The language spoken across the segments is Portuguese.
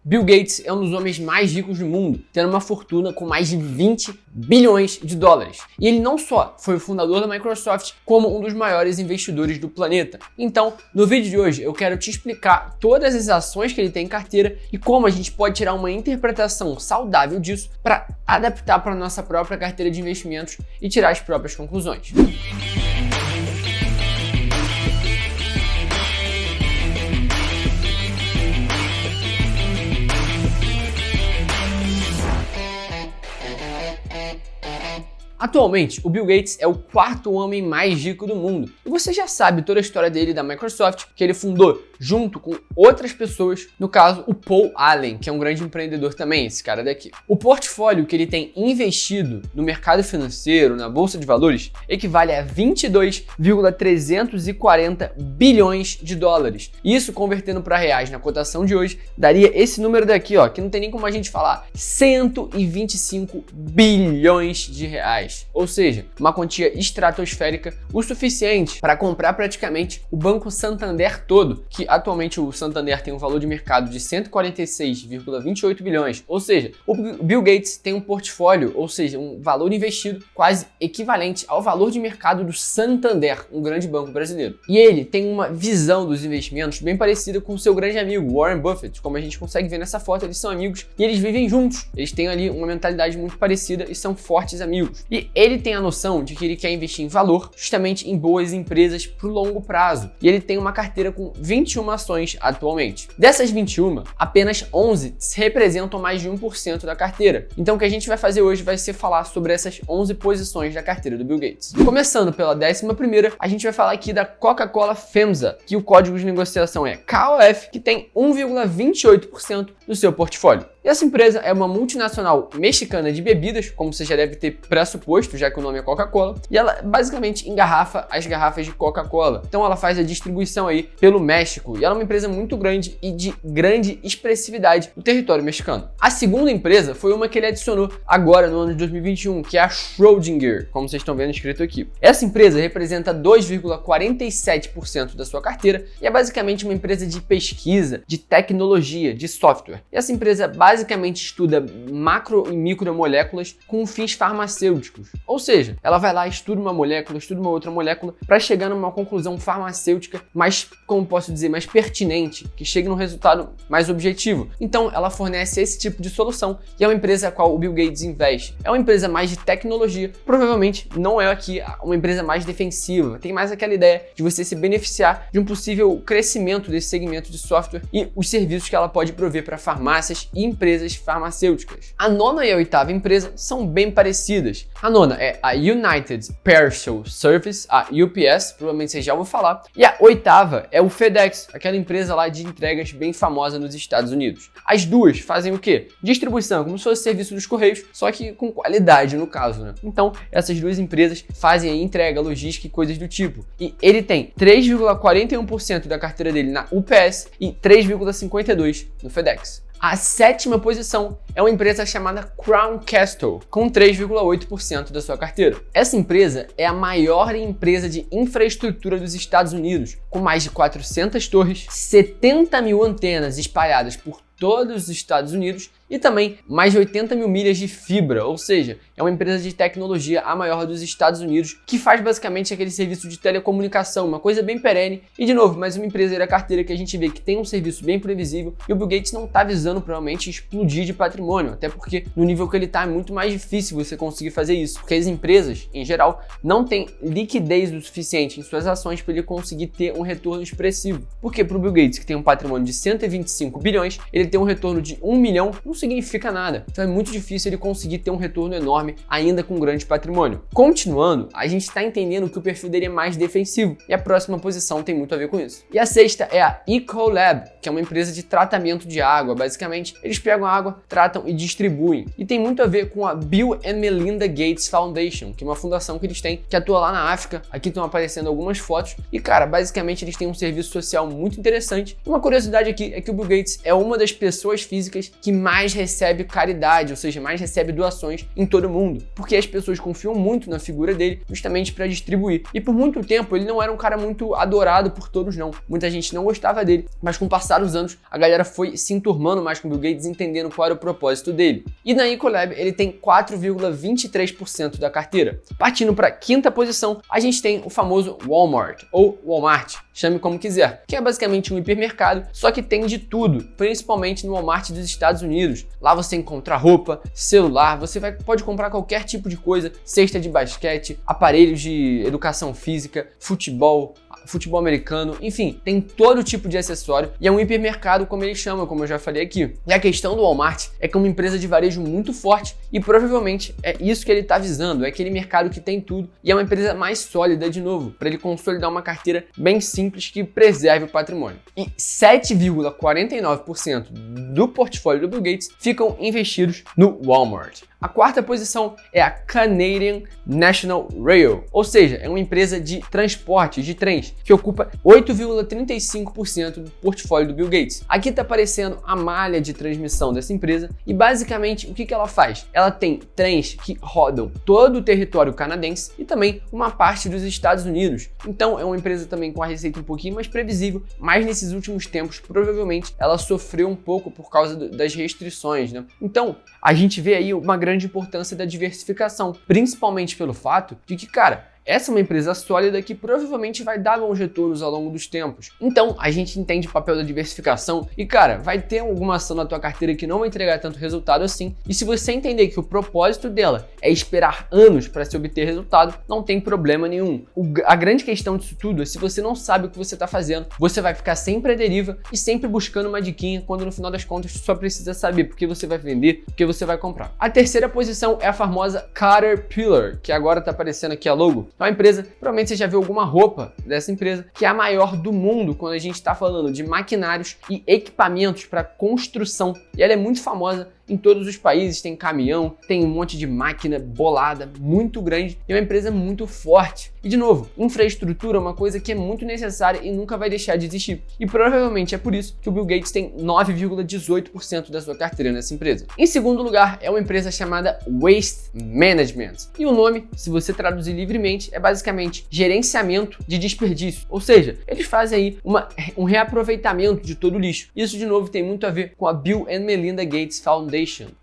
Bill Gates é um dos homens mais ricos do mundo, tendo uma fortuna com mais de 20 bilhões de dólares. E ele não só foi o fundador da Microsoft, como um dos maiores investidores do planeta. Então, no vídeo de hoje, eu quero te explicar todas as ações que ele tem em carteira e como a gente pode tirar uma interpretação saudável disso para adaptar para a nossa própria carteira de investimentos e tirar as próprias conclusões. Atualmente, o Bill Gates é o quarto homem mais rico do mundo. E você já sabe toda a história dele da Microsoft, que ele fundou junto com outras pessoas, no caso, o Paul Allen, que é um grande empreendedor também, esse cara daqui. O portfólio que ele tem investido no mercado financeiro, na bolsa de valores, equivale a 22,340 bilhões de dólares. Isso, convertendo para reais na cotação de hoje, daria esse número daqui, ó, que não tem nem como a gente falar, 125 bilhões de reais. Ou seja, uma quantia estratosférica, o suficiente para comprar praticamente o Banco Santander todo, que atualmente o Santander tem um valor de mercado de 146,28 bilhões. Ou seja, o Bill Gates tem um portfólio, ou seja, um valor investido quase equivalente ao valor de mercado do Santander, um grande banco brasileiro. E ele tem uma visão dos investimentos bem parecida com o seu grande amigo, Warren Buffett. Como a gente consegue ver nessa foto, eles são amigos e eles vivem juntos. Eles têm ali uma mentalidade muito parecida e são fortes amigos. E ele tem a noção de que ele quer investir em valor, justamente em boas empresas para o longo prazo. E ele tem uma carteira com 21 ações atualmente. Dessas 21, apenas 11 representam mais de 1% da carteira. Então o que a gente vai fazer hoje vai ser falar sobre essas 11 posições da carteira do Bill Gates. Começando pela 11ª, a gente vai falar aqui da Coca-Cola FEMSA, que o código de negociação é KOF, que tem 1,28% do seu portfólio. E essa empresa é uma multinacional mexicana de bebidas, como você já deve ter pressuposto, já que o nome é Coca-Cola, e ela basicamente engarrafa as garrafas de Coca-Cola. Então ela faz a distribuição aí pelo México, e ela é uma empresa muito grande e de grande expressividade no território mexicano. A segunda empresa foi uma que ele adicionou agora no ano de 2021, que é a Schrödinger, como vocês estão vendo escrito aqui. Essa empresa representa 2,47% da sua carteira e é basicamente uma empresa de pesquisa, de tecnologia, de software. E essa empresa basicamente estuda macro e micromoléculas com fins farmacêuticos. Ou seja, ela vai lá, estuda uma molécula, estuda uma outra molécula para chegar numa conclusão farmacêutica mais, como posso dizer, mais pertinente, que chegue num resultado mais objetivo. Então, ela fornece esse tipo de solução e é uma empresa a qual o Bill Gates investe. É uma empresa mais de tecnologia, provavelmente não é aqui uma empresa mais defensiva. Tem mais aquela ideia de você se beneficiar de um possível crescimento desse segmento de software e os serviços que ela pode prover para farmácias e empresas farmacêuticas. A 9ª e a 8ª empresa são bem parecidas. A 9ª é a United Parcel Service, a UPS, provavelmente você já ouviu falar, e a 8ª é o FedEx, aquela empresa lá de entregas bem famosa nos Estados Unidos. As duas fazem o quê? Distribuição, como se fosse serviço dos Correios, só que com qualidade no caso, né? Então, essas duas empresas fazem a entrega, logística e coisas do tipo. E ele tem 3,41% da carteira dele na UPS e 3,52% no FedEx. A 7ª posição é uma empresa chamada Crown Castle, com 3,8% da sua carteira. Essa empresa é a maior empresa de infraestrutura dos Estados Unidos, com mais de 400 torres, 70 mil antenas espalhadas por todos os Estados Unidos e também mais de 80 mil milhas de fibra, ou seja, é uma empresa de tecnologia a maior dos Estados Unidos que faz basicamente aquele serviço de telecomunicação, uma coisa bem perene e de novo, mais uma empresa da carteira que a gente vê que tem um serviço bem previsível e o Bill Gates não está visando provavelmente explodir de patrimônio, até porque no nível que ele está é muito mais difícil você conseguir fazer isso, porque as empresas, em geral, não têm liquidez o suficiente em suas ações para ele conseguir ter um retorno expressivo. Porque para o Bill Gates, que tem um patrimônio de 125 bilhões, ele tem um retorno de 1 milhão, não significa nada. Então é muito difícil ele conseguir ter um retorno enorme ainda com grande patrimônio. Continuando, a gente está entendendo que o perfil dele é mais defensivo e a próxima posição tem muito a ver com isso. E a 6ª é a Ecolab, que é uma empresa de tratamento de água. Basicamente, eles pegam a água, tratam e distribuem. E tem muito a ver com a Bill and Melinda Gates Foundation, que é uma fundação que eles têm, que atua lá na África. Aqui estão aparecendo algumas fotos. E cara, basicamente eles têm um serviço social muito interessante. Uma curiosidade aqui é que o Bill Gates é uma das pessoas físicas que mais recebe caridade, ou seja, mais recebe doações em todo o mundo, porque as pessoas confiam muito na figura dele justamente para distribuir. E por muito tempo ele não era um cara muito adorado por todos não. Muita gente não gostava dele, mas com o passar dos anos a galera foi se enturmando mais com o Bill Gates, entendendo qual era o propósito dele. E na Ecolab ele tem 4,23% da carteira. Partindo para a quinta posição, a gente tem o famoso Walmart, ou Walmart, chame como quiser, que é basicamente um hipermercado, só que tem de tudo, principalmente no Walmart dos Estados Unidos. Lá você encontra roupa, celular, você pode comprar qualquer tipo de coisa, cesta de basquete, aparelhos de educação física, futebol americano, enfim, tem todo tipo de acessório e é um hipermercado como ele chama, como eu já falei aqui. E a questão do Walmart é que é uma empresa de varejo muito forte e provavelmente é isso que ele está visando, é aquele mercado que tem tudo e é uma empresa mais sólida de novo, para ele consolidar uma carteira bem simples que preserve o patrimônio. E 7,49% do portfólio do Bill Gates ficam investidos no Walmart. A quarta posição é a Canadian National Rail, ou seja, é uma empresa de transporte de trens que ocupa 8,35% do portfólio do Bill Gates. Aqui está aparecendo a malha de transmissão dessa empresa e basicamente o que ela faz? Ela tem trens que rodam todo o território canadense e também uma parte dos Estados Unidos. Então é uma empresa também com a receita um pouquinho mais previsível, mas nesses últimos tempos provavelmente ela sofreu um pouco por causa das restrições, né? Então a gente vê aí uma grande importância da diversificação, principalmente pelo fato de que, cara, essa é uma empresa sólida que provavelmente vai dar bons retornos ao longo dos tempos. Então, a gente entende o papel da diversificação e, cara, vai ter alguma ação na tua carteira que não vai entregar tanto resultado assim. E se você entender que o propósito dela é esperar anos para se obter resultado, não tem problema nenhum. A grande questão disso tudo é se você não sabe o que você está fazendo, você vai ficar sempre à deriva e sempre buscando uma diquinha quando no final das contas você só precisa saber porque você vai vender, porque você vai comprar. A terceira posição é a famosa Caterpillar, que agora está aparecendo aqui a logo. Então a empresa, provavelmente você já viu alguma roupa dessa empresa, que é a maior do mundo quando a gente está falando de maquinários e equipamentos para construção. E ela é muito famosa em todos os países, tem caminhão, tem um monte de máquina bolada, muito grande, e é uma empresa muito forte. E de novo, infraestrutura é uma coisa que é muito necessária e nunca vai deixar de existir. E provavelmente é por isso que o Bill Gates tem 9,18% da sua carteira nessa empresa. Em segundo lugar, é uma empresa chamada Waste Management. E o nome, se você traduzir livremente, é basicamente gerenciamento de desperdício. Ou seja, eles fazem aí um reaproveitamento de todo o lixo. Isso, de novo, tem muito a ver com a Bill and Melinda Gates Foundation,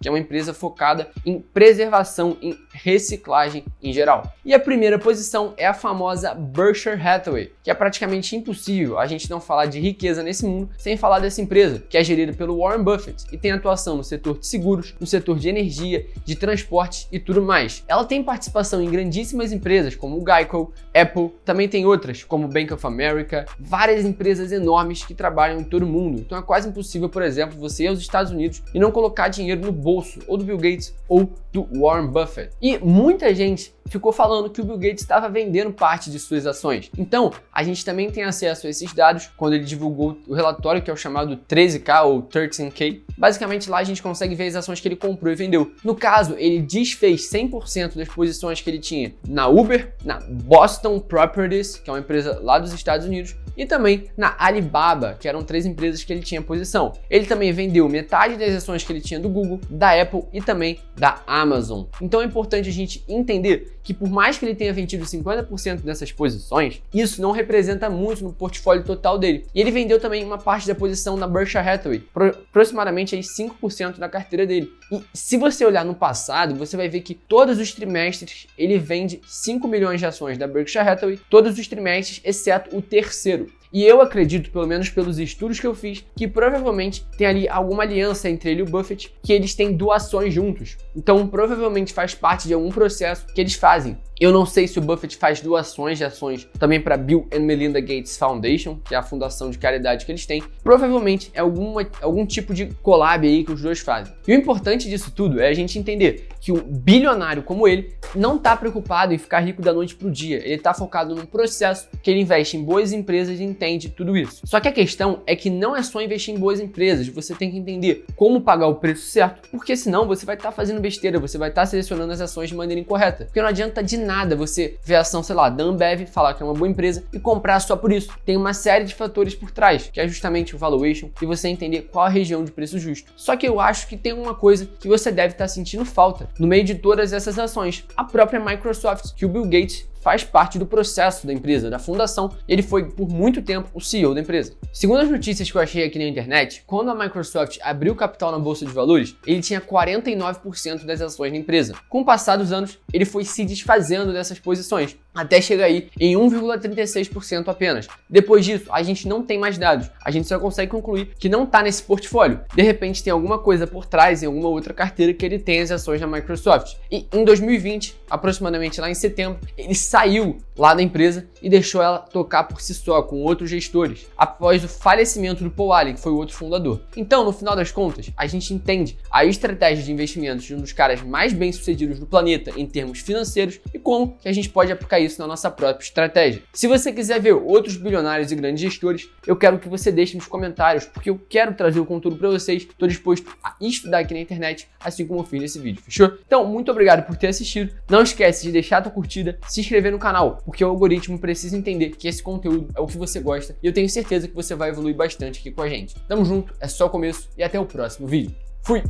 que é uma empresa focada em preservação, em reciclagem em geral. E a primeira posição é a famosa Berkshire Hathaway, que é praticamente impossível a gente não falar de riqueza nesse mundo sem falar dessa empresa, que é gerida pelo Warren Buffett e tem atuação no setor de seguros, no setor de energia, de transporte e tudo mais. Ela tem participação em grandíssimas empresas como o Geico, Apple, também tem outras como Bank of America, várias empresas enormes que trabalham em todo o mundo. Então é quase impossível, por exemplo, você ir aos Estados Unidos e não colocar dinheiro no bolso ou do Bill Gates ou do Warren Buffett. E muita gente ficou falando que o Bill Gates estava vendendo parte de suas ações. Então, a gente também tem acesso a esses dados quando ele divulgou o relatório que é o chamado 13K ou 13K. Basicamente lá a gente consegue ver as ações que ele comprou e vendeu. No caso, ele desfez 100% das posições que ele tinha na Uber, na Boston Properties, que é uma empresa lá dos Estados Unidos, e também na Alibaba, que eram 3 empresas que ele tinha posição. Ele também vendeu metade das ações que ele tinha do Google, da Apple e também da Amazon. Então é importante a gente entender que por mais que ele tenha vendido 50% dessas posições, isso não representa muito no portfólio total dele. E ele vendeu também uma parte da posição na Berkshire Hathaway, aproximadamente aí 5% da carteira dele. E se você olhar no passado, você vai ver que todos os trimestres ele vende 5 milhões de ações da Berkshire Hathaway, todos os trimestres, exceto o terceiro. E eu acredito, pelo menos pelos estudos que eu fiz, que provavelmente tem ali alguma aliança entre ele e o Buffett, que eles têm doações juntos. Então provavelmente faz parte de algum processo que eles fazem. Eu não sei se o Buffett faz doações de ações também para Bill and Melinda Gates Foundation, que é a fundação de caridade que eles têm. Provavelmente é algum tipo de collab aí que os dois fazem. E o importante disso tudo é a gente entender que um bilionário como ele não está preocupado em ficar rico da noite pro dia. Ele está focado num processo que ele investe em boas empresas e em entende tudo isso. Só que a questão é que não é só investir em boas empresas, você tem que entender como pagar o preço certo, porque senão você vai estar fazendo besteira, você vai estar selecionando as ações de maneira incorreta. Porque não adianta de nada você ver a ação, sei lá, da Ambev, falar que é uma boa empresa e comprar só por isso. Tem uma série de fatores por trás, que é justamente o valuation e você entender qual a região de preço justo. Só que eu acho que tem uma coisa que você deve estar sentindo falta no meio de todas essas ações, a própria Microsoft, que o Bill Gates faz parte do processo da empresa, da fundação, e ele foi por muito tempo o CEO da empresa. Segundo as notícias que eu achei aqui na internet, quando a Microsoft abriu capital na bolsa de valores, ele tinha 49% das ações da empresa. Com o passar dos anos, ele foi se desfazendo dessas posições, até chegar aí em 1,36% apenas. Depois disso, a gente não tem mais dados, a gente só consegue concluir que não está nesse portfólio. De repente tem alguma coisa por trás em alguma outra carteira que ele tem as ações da Microsoft. E em 2020, aproximadamente lá em setembro, ele saiu lá da empresa e deixou ela tocar por si só, com outros gestores, após o falecimento do Paul Allen, que foi o outro fundador. Então, no final das contas, a gente entende a estratégia de investimentos de um dos caras mais bem-sucedidos do planeta em termos financeiros e como que a gente pode aplicar isso na nossa própria estratégia. Se você quiser ver outros bilionários e grandes gestores, eu quero que você deixe nos comentários, porque eu quero trazer o conteúdo para vocês. Estou disposto a estudar aqui na internet, assim como eu fiz nesse vídeo, fechou? Então, muito obrigado por ter assistido. Não esquece de deixar a tua curtida, se inscrever no canal, porque o algoritmo precisa entender que esse conteúdo é o que você gosta e eu tenho certeza que você vai evoluir bastante aqui com a gente. Tamo junto, é só o começo e até o próximo vídeo. Fui!